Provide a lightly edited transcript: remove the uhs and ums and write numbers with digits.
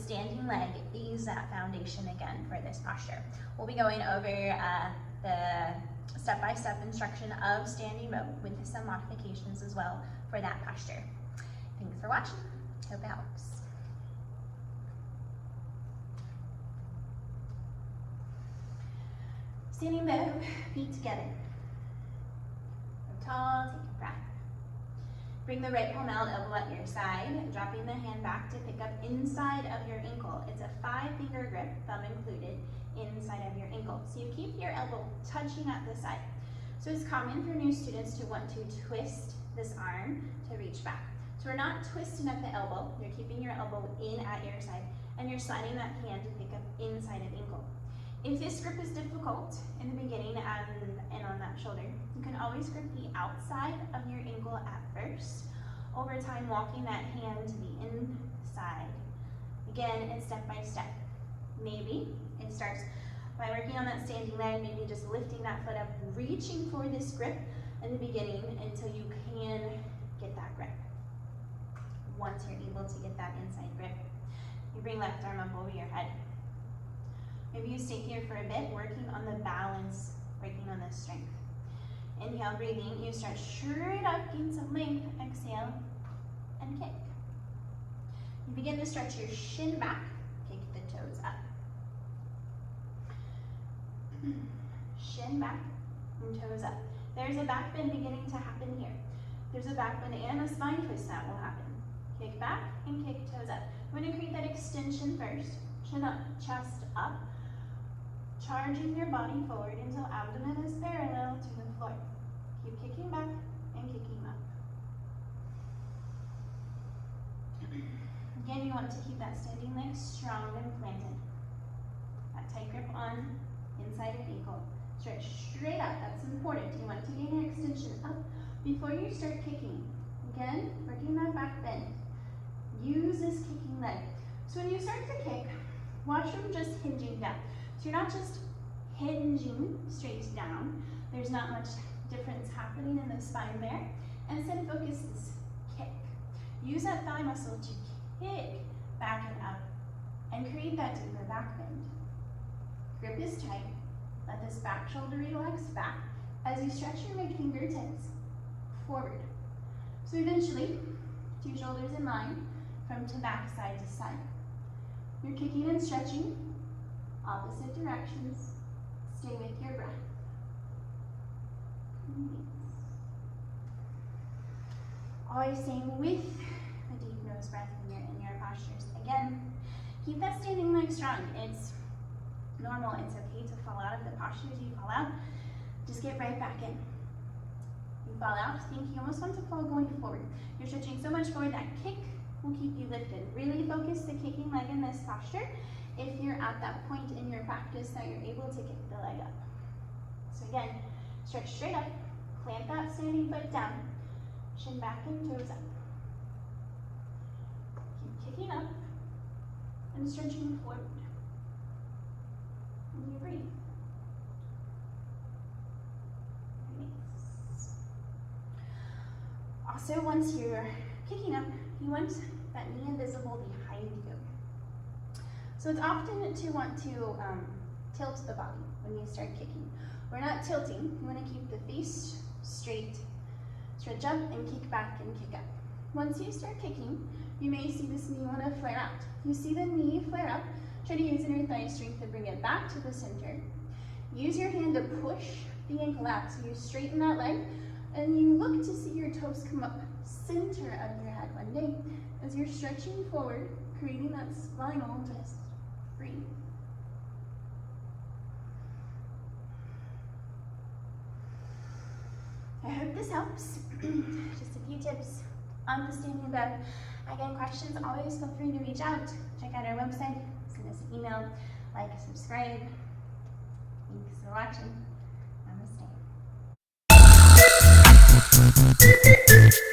standing leg is that foundation again for this posture. We'll be going over the step-by-step instruction of standing bow with some modifications as well for that posture. Thanks for watching. Hope it helps. Standing bow, feet together. Go tall, take a breath. Bring the right palm out, elbow at your side, dropping the hand back to pick up inside of your ankle. It's a 5-finger grip, thumb included, inside of your ankle. So you keep your elbow touching at the side. So it's common for new students to want to twist this arm to reach back. So we're not twisting at the elbow, you're keeping your elbow in at your side, and you're sliding that hand to pick up inside of ankle. If this grip is difficult in the beginning and on that shoulder, you can always grip the outside of your ankle at first. Over time, walking that hand to the inside. Again, it's step by step. Maybe it starts by working on that standing leg, maybe just lifting that foot up, reaching for this grip in the beginning until you can get that grip. Once you're able to get that inside grip, you bring left arm up over your head. Maybe you stay here for a bit, working on the balance, working on the strength. Inhale, breathing, you start straight up, gain some length, exhale, and kick. You begin to stretch your shin back, kick the toes up. Shin back and toes up. There's a back bend beginning to happen here. There's a back bend and a spine twist that will happen. Kick back and kick toes up. I'm going to create that extension first. Chin up, chest up. Charging your body forward until abdomen is parallel to the floor. Keep kicking back and kicking up. Again, you want to keep that standing leg strong and planted. That tight grip on inside of ankle. Stretch straight up, that's important. You want to gain an extension up before you start kicking. Again, working that back bend. Use this kicking leg. So when you start to kick, watch them just hinging down. So you're not just hinging straight down. There's not much difference happening in the spine there. And instead, focus is kick. Use that thigh muscle to kick back and up and create that deeper back bend. Grip is tight. Let this back shoulder relax back as you stretch your right fingertips forward. So eventually, 2 shoulders in line, from to back, side to side. You're kicking and stretching, opposite directions. Stay with your breath. Always staying with a deep nose breath when you're in your postures. Again, keep that standing leg strong. It's normal. It's okay to fall out of the postures you fall out. Just get right back in. You fall out, think you almost want to fall going forward. You're stretching so much forward that kick will keep you lifted. Really focus the kicking leg in this posture if you're at that point in your practice that you're able to kick the leg up. So again, stretch straight up, plant that standing foot down, shin back and toes up. Keep kicking up and stretching forward. And you breathe. Release. Also, once you're kicking up, you want that knee invisible behind you. So it's often to want to tilt the body when you start kicking. We're not tilting. You want to keep the face straight. Stretch up and kick back and kick up. Once you start kicking, you may see this knee want to flare out. You see the knee flare up. Try to use your thigh strength to bring it back to the center. Use your hand to push the ankle out. So you straighten that leg and you look to see your toes come up center of your head one day as you're stretching forward, creating that spinal twist. Breathe. I hope this helps. Just a few tips on the standing bow. Again, questions, always feel free to reach out. Check out our website, send us an email, like, subscribe. Thanks for watching. Namaste.